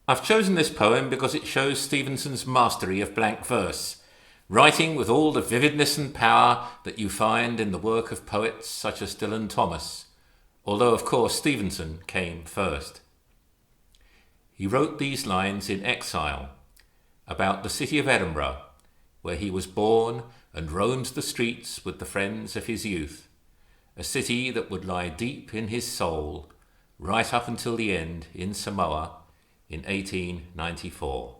I've chosen this poem because it shows Stevenson's mastery of blank verse, writing with all the vividness and power that you find in the work of poets such as Dylan Thomas, although of course Stevenson came first. He wrote these lines in exile about the city of Edinburgh, where he was born and roamed the streets with the friends of his youth, a city that would lie deep in his soul right up until the end in Samoa in 1894.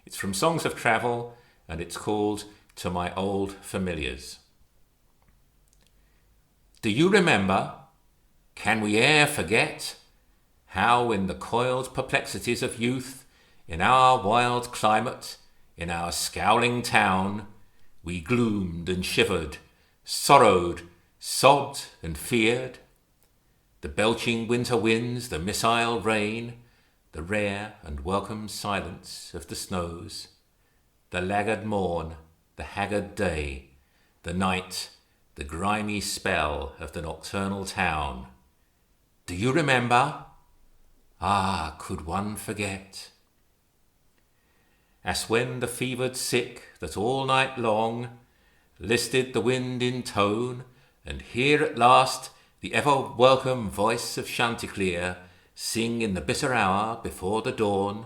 It's from Songs of Travel and it's called To My Old Familiars. Do you remember, can we e'er forget, how in the coiled perplexities of youth, in our wild climate, in our scowling town, we gloomed and shivered, sorrowed, sobbed and feared? The belching winter winds, the missile rain, the rare and welcome silence of the snows, the laggard morn, the haggard day, the night, the grimy spell of the nocturnal town. Do you remember? Ah, could one forget? As when the fevered sick that all night long listed the wind in tone, and hear at last the ever-welcome voice of Chanticleer sing in the bitter hour before the dawn,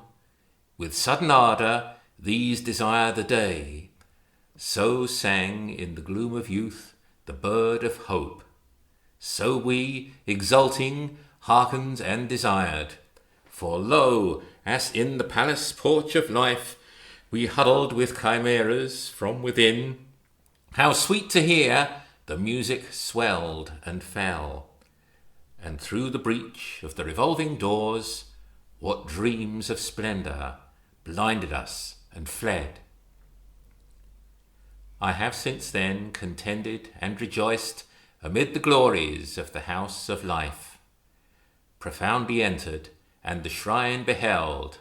with sudden ardour these desire the day, so sang in the gloom of youth the bird of hope. So we, exulting, hearkened and desired, for lo, as in the palace porch of life we huddled with chimeras from within, how sweet to hear the music swelled and fell, and through the breach of the revolving doors what dreams of splendour blinded us and fled. I have since then contended and rejoiced amid the glories of the house of life, profoundly entered and the shrine beheld.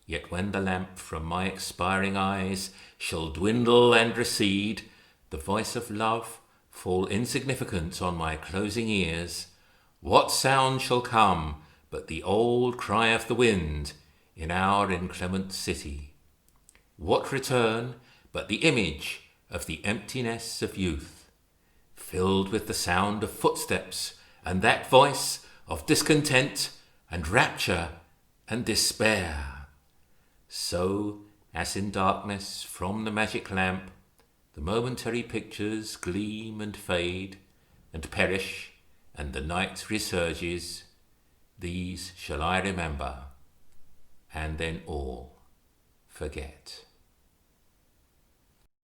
Yet when the lamp from my expiring eyes shall dwindle and recede, the voice of love fall insignificant on my closing ears, what sound shall come but the old cry of the wind in our inclement city? What return but the image of the emptiness of youth, filled with the sound of footsteps and that voice of discontent and rapture and despair? So, as in darkness from the magic lamp the momentary pictures gleam and fade and perish, and the night resurges, these shall I remember, and then all forget.